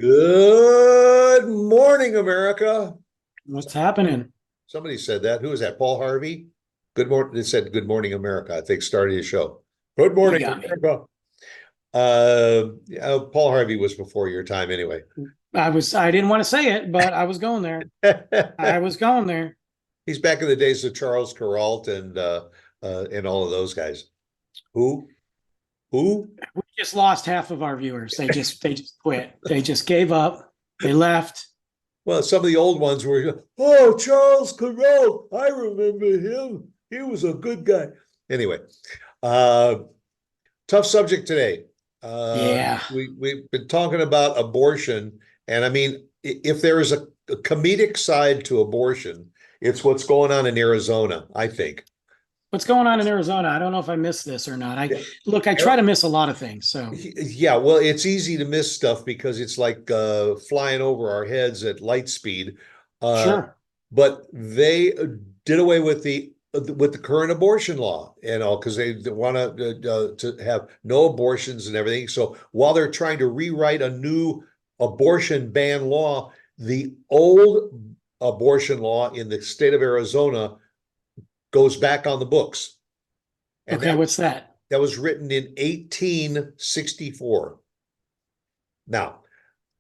Good morning, America. What's happening? Somebody said that. Who was that? Paul Harvey? Good morning. It said good morning, America. I think started his show. Good You morning, got me. America. Yeah, Paul Harvey was before your time anyway. I didn't want to say it, but I was going there. I was going there. He's back in the days of Charles Kuralt and all of those guys. Who? Who? We just lost half of our viewers. They just quit. They just gave up. They left. Well, some of the old ones were, oh, Charles Kuralt. I remember him. He was a good guy. Anyway, uh, tough subject today. Yeah. We've been talking about abortion, and I mean, if there is a comedic side to abortion, it's what's going on in Arizona, I think. What's going on in Arizona? I don't know if I missed this or not. I Yeah, look, I try to miss a lot of things. So yeah, well, it's easy to miss stuff because it's like flying over our heads at light speed. Uh, sure. but they did away with the current abortion law and all because they want to have no abortions and everything. So while they're trying to rewrite a new abortion ban law, the old abortion law in the state of Arizona goes back on the books, and Okay, what's that? that was written in 1864. Now,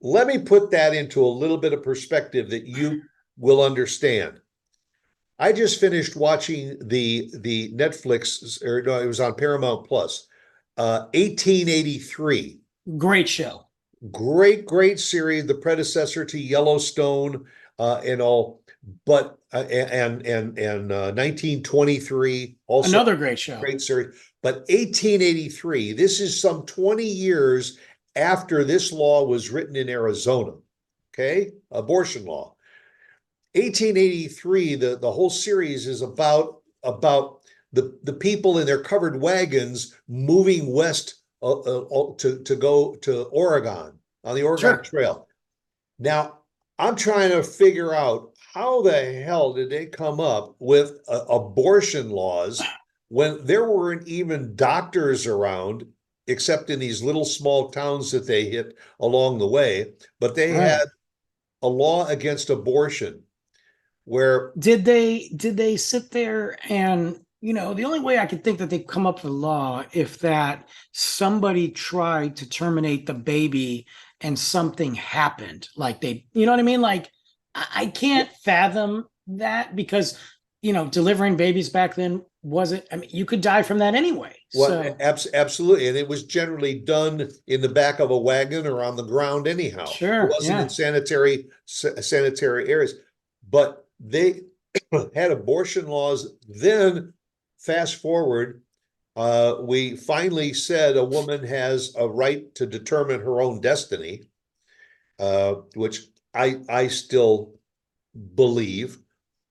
let me put that into a little bit of perspective that you will understand. I just finished watching the Netflix, or no, it was on Paramount Plus. 1883. Great show. Great series, the predecessor to Yellowstone, and all. But and 1923 also Another great show. great series. But 1883, this is some 20 years after this law was written in Arizona. Okay, abortion law. 1883, the whole series is about the people in their covered wagons moving west to go to Oregon on the Oregon Sure. Trail. Now, I'm trying to figure out how the hell did they come up with abortion laws when there weren't even doctors around, except in these little small towns that they hit along the way. But they had Right. a law against abortion where Did they sit there and the only way I could think that they come up with law if that somebody tried to terminate the baby and something happened, like they, you know what I mean, like I can't fathom that because delivering babies back then wasn't, I mean, you could die from that anyway, what so absolutely, and it was generally done in the back of a wagon or on the ground anyhow. It sure, wasn't in yeah. sanitary areas, but they had abortion laws. Then fast forward, we finally said a woman has a right to determine her own destiny, which I still believe.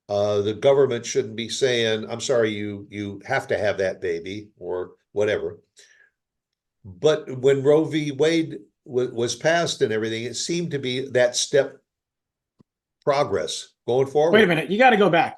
The government shouldn't be saying, "I'm sorry, you have to have that baby" or whatever. But when Roe v. Wade was passed and everything, it seemed to be that step progress going Wait a forward. minute, you got to go back.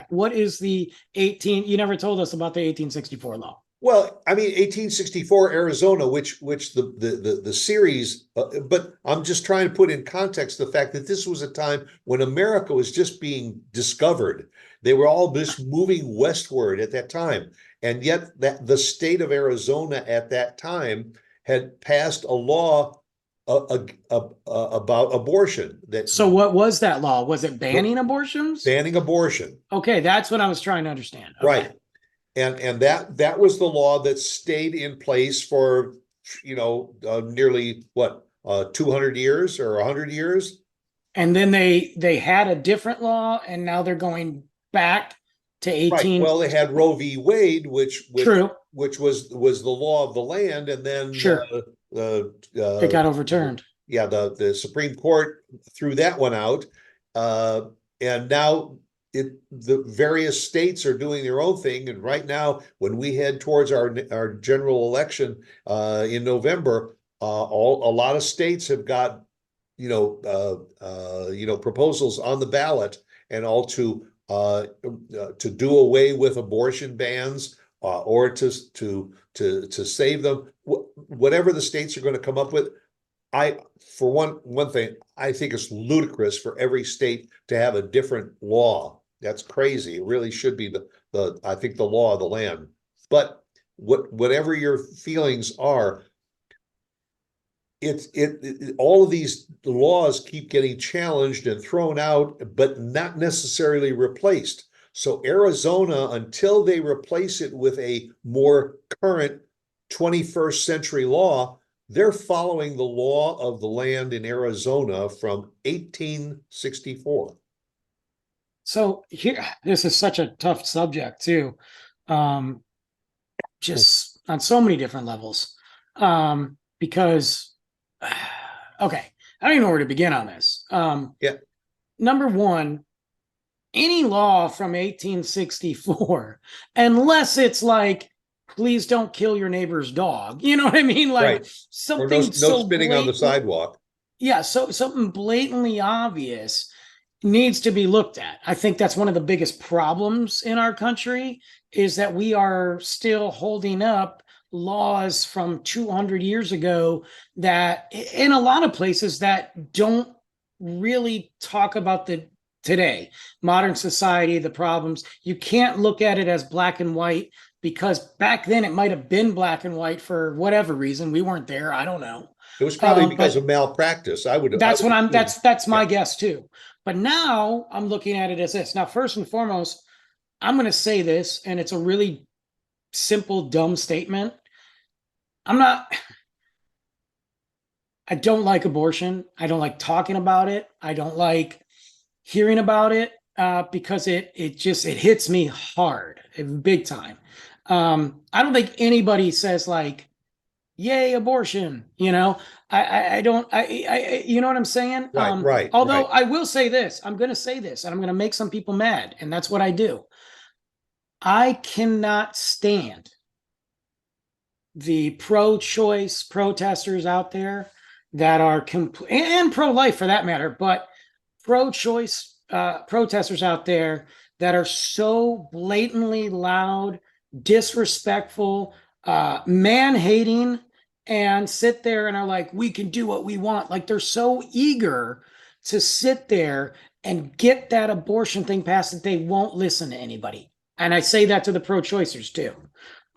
What is the 18, you never told us about the 1864 law. Well, I mean, 1864 Arizona, which the series, but I'm just trying to put in context the fact that this was a time when America was just being discovered. They were all just moving westward at that time, and yet that the state of Arizona at that time had passed a law about abortion that So what was that law? Was it banning abortions? banning abortion, Okay, that's what I was trying to understand. Okay. right? And that was the law that stayed in place for nearly what 200 years or 100 years. And then they had a different law and now they're going back to Right, well, they had 1864. Roe v. Wade, True. which was the law of the land, and then Sure. the It got overturned. yeah, the Supreme Court threw that one out, uh, and now the various states are doing their own thing. And right now, when we head towards our general election in November, a lot of states have got proposals on the ballot and all to do away with abortion bans, or to save them. Whatever the states are going to come up with, For one thing, I think it's ludicrous for every state to have a different law. That's crazy. It really should be I think the law of the land. But whatever your feelings are, all of these laws keep getting challenged and thrown out, but not necessarily replaced. So Arizona, until they replace it with a more current 21st century law, they're following the law of the land in Arizona from 1864. So here, this is such a tough subject too. Just on so many different levels. Because okay, I don't even know where to begin on this. Yeah. Number one, any law from 1864, unless it's like, please don't kill your neighbor's dog. You know what I mean? Like Right. Or something no so spitting on the blatant. sidewalk. Yeah, so something blatantly obvious needs to be looked at. I think that's one of the biggest problems in our country is that we are still holding up laws from 200 years ago that in a lot of places that don't really talk about the today modern society, the problems. You can't look at it as black and white because back then it might have been black and white for whatever reason. We weren't there. I don't know. It was probably because But of malpractice. that's what I'm that's my Yeah. guess too. But now I'm looking at it as this. Now, first and foremost, I'm going to say this, and it's a really simple, dumb statement. I don't like abortion. I don't like talking about it. I don't like hearing about it because it hits me hard, big time. I don't think anybody says like, "Yay, abortion!" You know, I don't. You know what I'm saying? Right. Although I will say this, I'm going to say this, and I'm going to make some people mad, and that's what I do. I cannot stand the pro-choice protesters out there that are and pro-life for that matter, but pro-choice protesters out there that are so blatantly loud, disrespectful, man-hating, and sit there and are like, we can do what we want. Like they're so eager to sit there and get that abortion thing passed that they won't listen to anybody. And I say that to the pro-choicers too.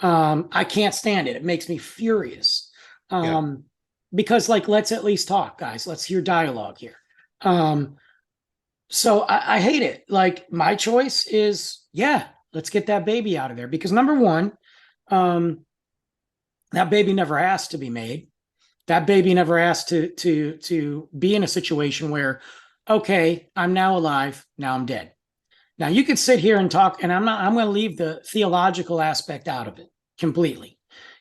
I can't stand it. It makes me furious. Because like, let's at least talk, guys. Let's hear dialogue here. So I hate it. Like my choice is, yeah, let's get that baby out of there. Because number one, that baby never asked to be made. That baby never asked to be in a situation where, okay, I'm now alive, now I'm dead. Now you could sit here and talk, and I'm going to leave the theological aspect out of it completely.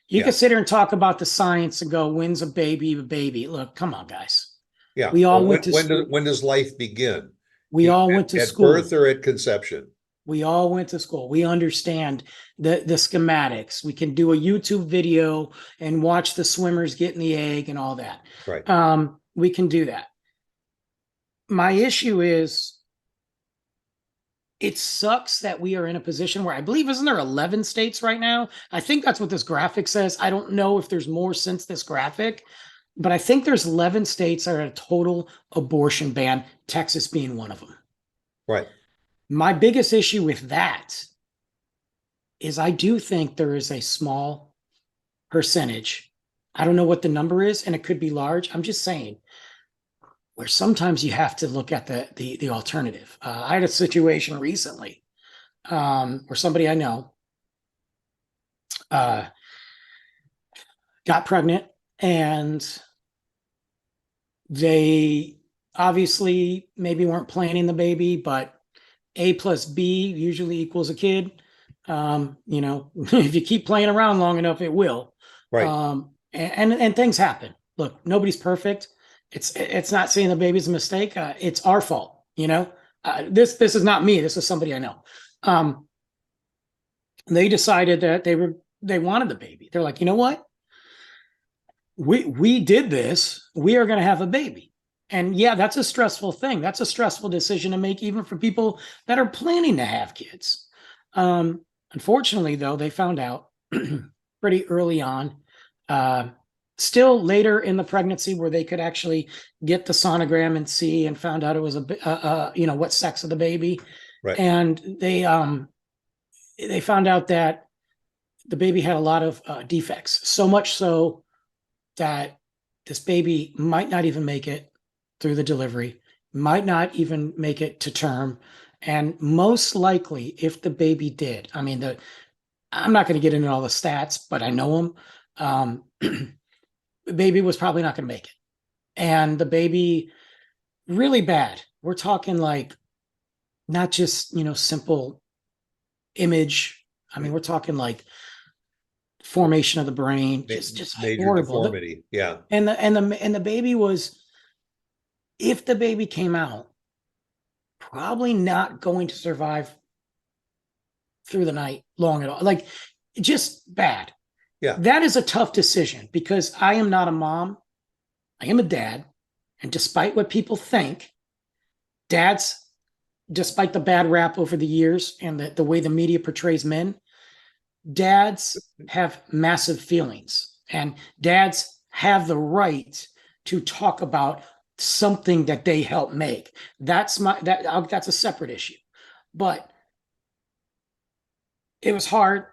You could sit here and talk about the science and go, when's a baby a baby? Look, come on, guys. Yeah. We all went to school. When does life begin? We all went to school. At birth or at conception? We all went to school. We understand the schematics. We can do a YouTube video and watch the swimmers get in the egg and all that. Right. We can do that. My issue is it sucks that we are in a position where I believe, isn't there 11 states right now? I think that's what this graphic says. I don't know if there's more since this graphic, but I think there's 11 states that are a total abortion ban, Texas being one of them. Right. My biggest issue with that is I do think there is a small percentage. I don't know what the number is, and it could be large. I'm just saying, where sometimes you have to look at the alternative. I had a situation recently where somebody I know got pregnant, and they obviously maybe weren't planning the baby, but A plus B usually equals a kid. You know, if you keep playing around long enough, it will. Right. And things happen. Look, nobody's perfect. It's not saying the baby's a mistake. It's our fault. You know, this is not me. This is somebody I know. They decided that they wanted the baby. They're like, you know what? We did this. We are going to have a baby. And yeah, that's a stressful thing. That's a stressful decision to make, even for people that are planning to have kids. Unfortunately, though, they found out pretty early on still later in the pregnancy where they could actually get the sonogram and see and found out it was what sex of the baby. Right. And they found out that the baby had a lot of defects, so much so that this baby might not even make it through the delivery, might not even make it to term. And most likely, if the baby did, I mean, I'm not going to get into all the stats, but I know them. The baby was probably not going to make it. And the baby, really bad. We're talking like not just, simple image. I mean, we're talking like formation of the brain, just Major horrible. deformity. Yeah. And the baby was, if the baby came out, probably not going to survive through the night long at all. Like, just bad. Yeah. That is a tough decision because I am not a mom. I am a dad. And despite what people think, dads, despite the bad rap over the years and the way the media portrays men, dads have massive feelings, and dads have the right to talk about something that they help make. That's a separate issue, but it was hard,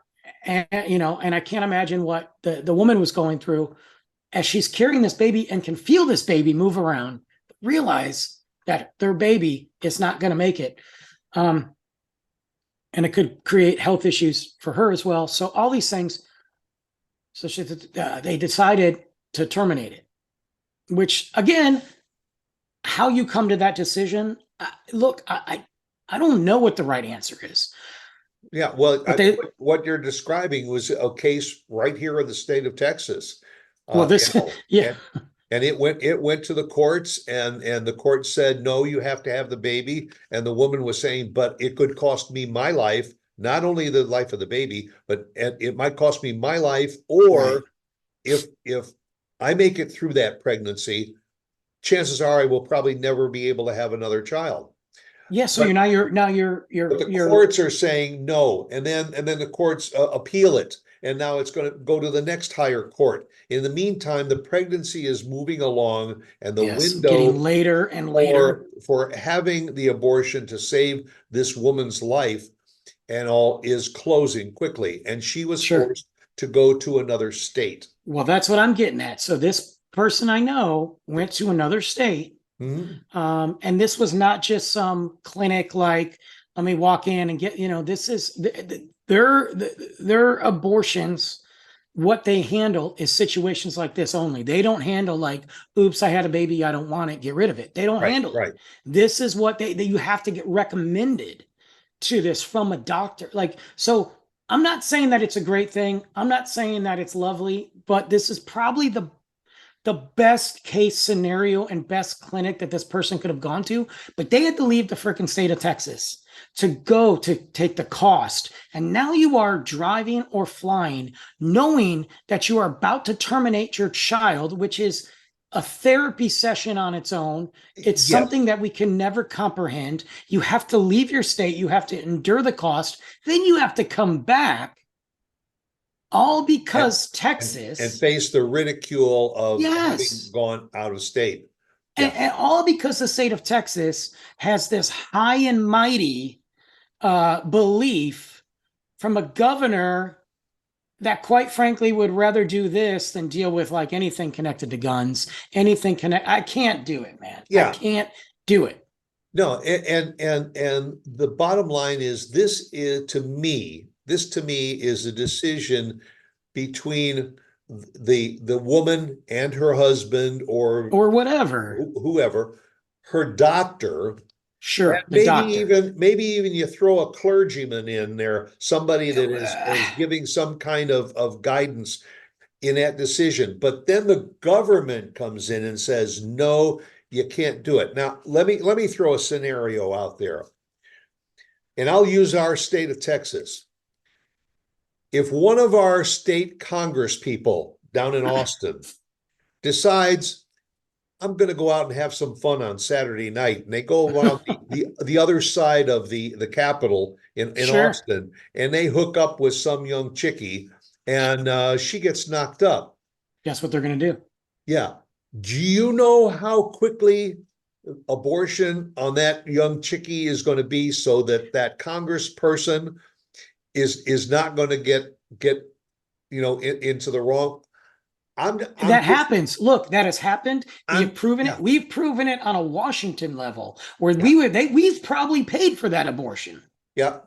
and I can't imagine what the woman was going through as she's carrying this baby and can feel this baby move around, realize that their baby is not going to make it. And it could create health issues for her as well. So all these things, so they decided to terminate it, which again, how you come to that decision, look, I don't know what the right answer is. Yeah, well, what you're describing was a case right here in the state of Texas. Well, yeah. And it went to the courts, and the court said, no, you have to have the baby. And the woman was saying, but it could cost me my life, not only the life of the baby, but it might cost me my life. Or right. if I make it through that pregnancy, chances are I will probably never be able to have another child. Yeah, so but, the courts are saying no, and then the courts appeal it, and now it's going to go to the next higher court. In the meantime, the pregnancy is moving along, and the window getting later and later for having the abortion to save this woman's life and all is closing quickly, and she was forced to go to another state. Well, that's what I'm getting at. So this person I know went to another state. Mm-hmm. And this was not just some clinic like, let me walk in and get, this is their abortions. What they handle is situations like this only. They don't handle like, oops, I had a baby, I don't want it, get rid of it. They don't handle it. This is what you have to get recommended to this from a doctor. Like, so I'm not saying that it's a great thing. I'm not saying that it's lovely, but this is probably the best case scenario and best clinic that this person could have gone to, but they had to leave the freaking state of Texas to go to take the cost. And now you are driving or flying, knowing that you are about to terminate your child, which is a therapy session on its own. It's something that we can never comprehend. You have to leave your state. You have to endure the cost. Then you have to come back. All because Texas and face the ridicule of having gone out of state. And all because the state of Texas has this high and mighty belief from a governor that quite frankly would rather do this than deal with like anything connected to guns, I can't do it, man. I can't do it. No, and the bottom line is this to me is a decision between the woman and her husband or whatever, whoever, her doctor. Sure. Maybe even you throw a clergyman in there, somebody that is giving some kind of guidance in that decision. But then the government comes in and says, no, you can't do it. Now, let me throw a scenario out there. And I'll use our state of Texas. If one of our state Congress people down in Austin decides, I'm going to go out and have some fun on Saturday night, and they go around the other side of the Capitol in Austin, and they hook up with some young chickie, and she gets knocked up. Guess what they're going to do? Yeah. Do you know how quickly abortion on that young chickie is going to be, so that that congressperson is not going to get into the wrong. I'm That happens. Look, that has happened. We have proven yeah, it. We've proven it on a Washington level where yeah, we've probably paid for that abortion. yeah.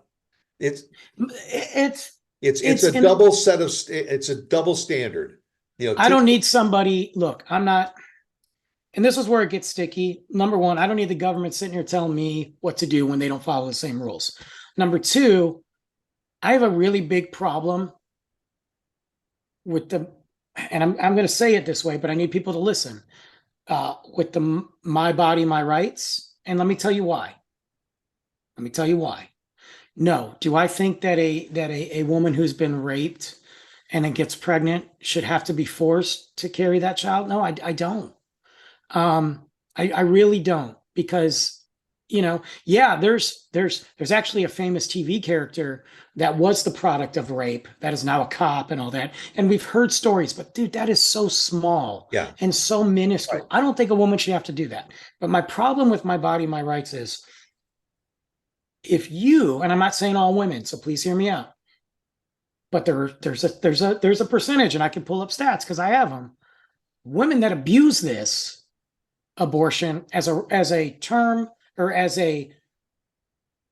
It's It's it's it's a in double set of it's a double standard. I don't need somebody. Look, I'm not, and this is where it gets sticky. Number one, I don't need the government sitting here telling me what to do when they don't follow the same rules. Number two, I have a really big problem with and I'm going to say it this way, but I need people to listen. With the my body, my rights, and let me tell you why. Let me tell you why. No, do I think that a woman who's been raped and then gets pregnant should have to be forced to carry that child? No, I don't. I really don't, because yeah, there's actually a famous TV character that was the product of rape that is now a cop and all that, and we've heard stories, but dude, that is so small Yeah, and so minuscule. right. I don't think a woman should have to do that. But my problem with my body, my rights is, if you, and I'm not saying all women, so please hear me out, but there's a percentage, and I can pull up stats because I have them, women that abuse this abortion as a term or as a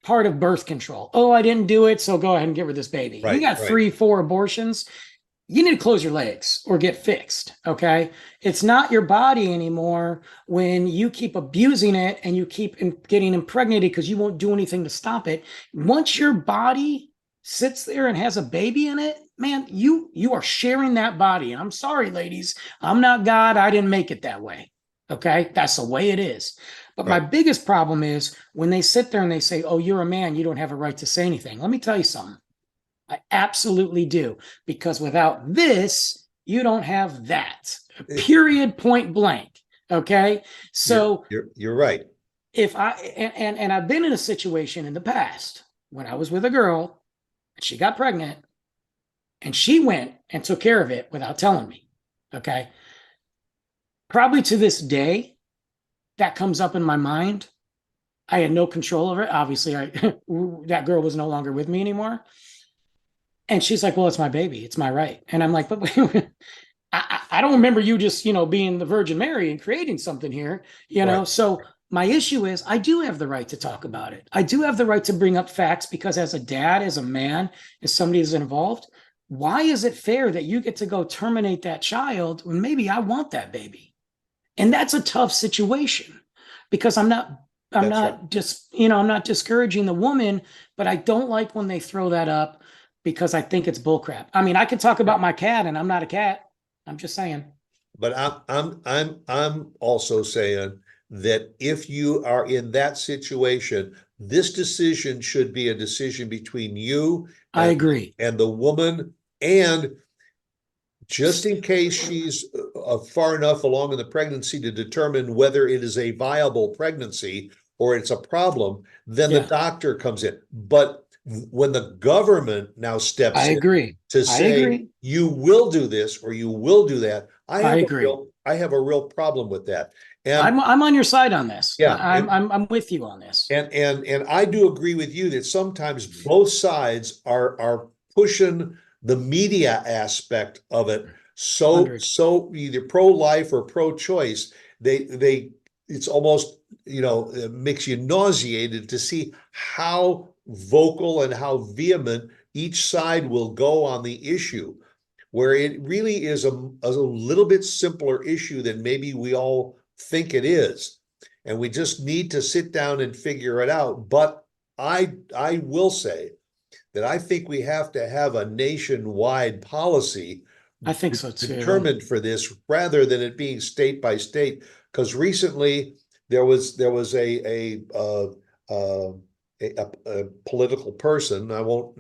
part of birth control. Oh, I didn't do it, so go ahead and get rid of this baby. You Right, got right. 3, 4 abortions. You need to close your legs or get fixed. Okay. It's not your body anymore when you keep abusing it and you keep getting impregnated because you won't do anything to stop it. Once your body sits there and has a baby in it, man, you are sharing that body. And I'm sorry, ladies, I'm not God. I didn't make it that way. Okay. That's the way it is. But my Right. biggest problem is when they sit there and they say, oh, you're a man, you don't have a right to say anything. Let me tell you something. I absolutely do. Because without this, you don't have that. Period, point blank. Okay. So You're right. if I and I've been in a situation in the past when I was with a girl and she got pregnant and she went and took care of it without telling me. Okay. Probably to this day, that comes up in my mind. I had no control over it. Obviously, that girl was no longer with me anymore. And she's like, well, it's my baby. It's my right. And I'm like, but wait, I don't remember you just, being the Virgin Mary and creating something here, Right. So my issue is I do have the right to talk about it. I do have the right to bring up facts because as a dad, as a man, as somebody who's involved, why is it fair that you get to go terminate that child when maybe I want that baby? And that's a tough situation because I'm That's right. not just, I'm not discouraging the woman, but I don't like when they throw that up because I think it's bullcrap. I mean, I could talk about my cat and I'm not a cat. I'm just saying. But I'm also saying that if you are in that situation, this decision should be a decision between you I agree. and the woman, and just in case she's far enough along in the pregnancy to determine whether it is a viable pregnancy or it's a problem, then the Yeah, doctor comes in. But when the government now I steps in agree. to I say agree. you will do this or you will do that, I agree. I have a real problem with that. And I'm on your side on this. yeah, I'm with you on this. and I do agree with you that sometimes both sides are pushing the media aspect of it Hundred. so either pro-life or pro-choice. They it's almost it makes you nauseated to see how vocal and how vehement each side will go on the issue, where it really is a little bit simpler issue than maybe we all think it is. And we just need to sit down and figure it out. But I will say that I think we have to have a nationwide policy I think so too. determined for this rather than it being state by state. Because recently there was a political person, I won't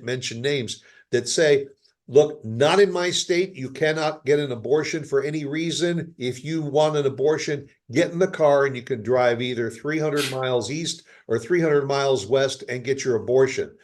mention names, that say, look, not in my state, you cannot get an abortion for any reason. If you want an abortion, get in the car and you can drive either 300 miles east or 300 miles west and get your abortion.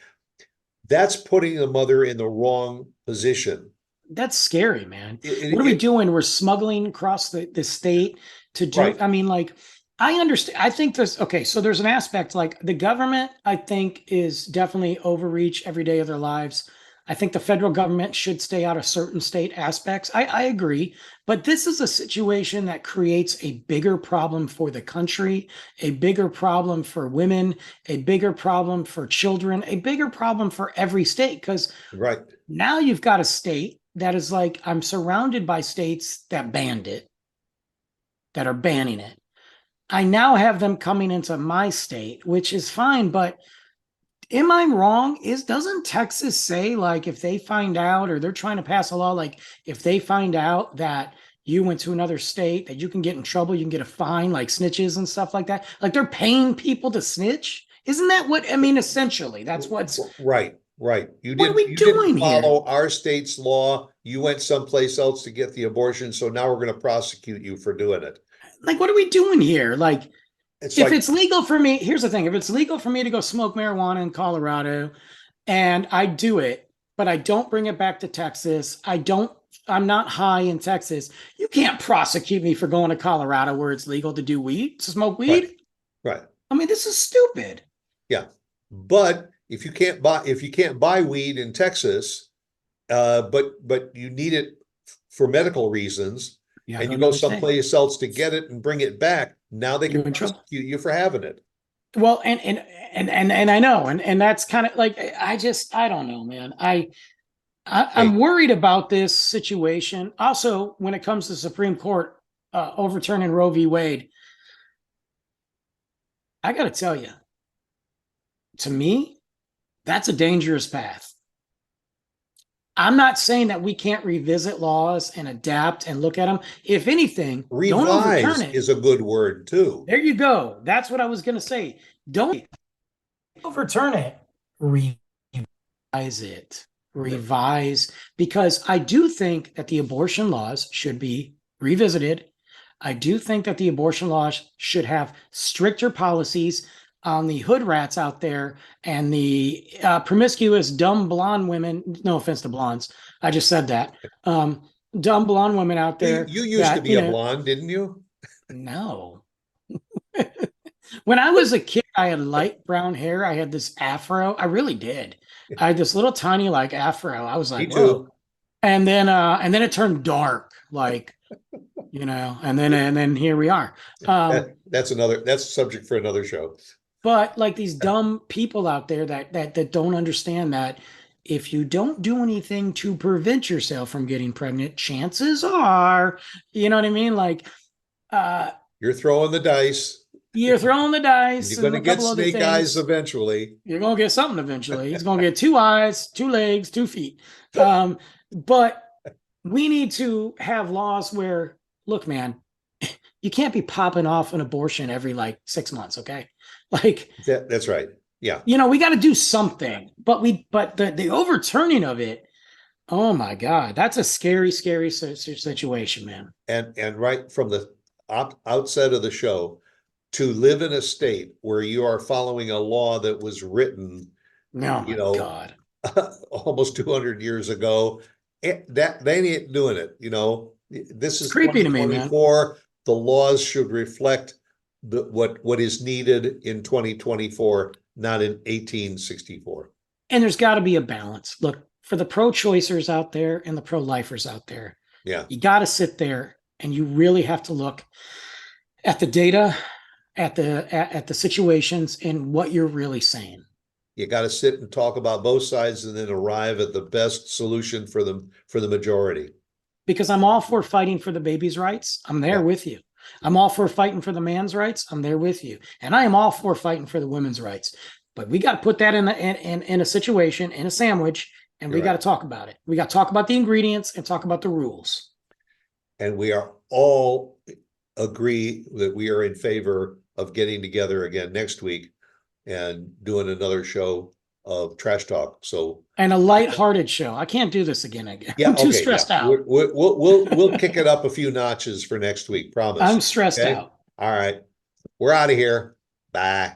That's putting the mother in the wrong position. that's scary, man. It- What are we it- doing? We're smuggling across the state to do, Right. I mean, like, I understand. I think this, okay, so there's an aspect like the government, I think, is definitely overreach every day of their lives. I think the federal government should stay out of certain state aspects. I agree. But this is a situation that creates a bigger problem for the country, a bigger problem for women, a bigger problem for children, a bigger problem for every state. Because Right. now you've got a state that is like, I'm surrounded by states that banned it, that are banning it. I now have them coming into my state, which is fine, but am I wrong? Doesn't Texas say like if they find out, or they're trying to pass a law like if they find out that you went to another state, that you can get in trouble, you can get a fine, like snitches and stuff like that? Like they're paying people to snitch? Isn't that what I mean? Essentially, that's what's Right. Right. what are we You doing didn't here? follow our state's law. You went someplace else to get the abortion. So now we're going to prosecute you for doing it. Like, what are we doing here? Like, It's if like, it's legal for me, here's the thing: if it's legal for me to go smoke marijuana in Colorado, and I do it, but I don't bring it back to Texas, I'm not high in Texas. You can't prosecute me for going to Colorado where it's legal to do weed, to smoke weed. right. Right. I mean, this is stupid. Yeah. But if you can't buy weed in Texas, but you need it for medical reasons, Yeah, and you go someplace else to get it and bring it back, now they You're can in trouble. prosecute you for having it. Well, and I know, and that's kind of like I don't know, man. I'm worried about this situation. Also, when it comes to Supreme Court overturning Roe v. Wade, I got to tell you, to me, that's a dangerous path. I'm not saying that we can't revisit laws and adapt and look at them. If anything, don't overturn Revise it. is a good word too. There you go. That's what I was going to say. Don't overturn it. Revise it. Revise, because I do think that the abortion laws should be revisited. I do think that the abortion laws should have stricter policies on the hood rats out there and the promiscuous, dumb blonde women. No offense to blondes. I just said that. Dumb blonde women out there. You used to be a blonde, didn't you? No. When I was a kid, I had light brown hair. I had this afro. I really did. I had this little tiny like afro. I was like, Me too. whoa. And then it turned dark, like, and then here we are. That's a subject for another show. But like these dumb people out there that don't understand that if you don't do anything to prevent yourself from getting pregnant, chances are, you know what I mean? Like, you're throwing the dice. You're throwing the dice. You're going to get snake eyes eventually. You're going to get something eventually. He's going to get 2 eyes, 2 legs, 2 feet. But we need to have laws where, look, man, you can't be popping off an abortion every like 6 months. Okay. Like that's right. Yeah. We got to do something, but the overturning of it. Oh my God. That's a scary, scary situation, man. And right from the outset of the show, to live in a state where you are following a law that was written, God, almost 200 years ago, that they ain't doing it. This is creepy to me, man. The laws should reflect what is needed in 2024, not in 1864. And there's got to be a balance. Look, for the pro-choicers out there and the pro-lifers out there, yeah, you got to sit there and you really have to look at the data, at the situations, and what you're really saying. You got to sit and talk about both sides and then arrive at the best solution for the majority. Because I'm all for fighting for the baby's rights. I'm there with you. I'm all for fighting for the man's rights. I'm there with you. And I am all for fighting for the women's rights. But we got to put that in a situation, in a sandwich, and we got to talk about it. We got to talk about the ingredients and talk about the rules. And we are all agree that we are in favor of getting together again next week and doing another show of Trash Talk. And a lighthearted show. I can't do this again. Yeah, I'm too stressed out. We'll kick it up a few notches for next week. Promise. I'm stressed out. All right. We're out of here. Bye.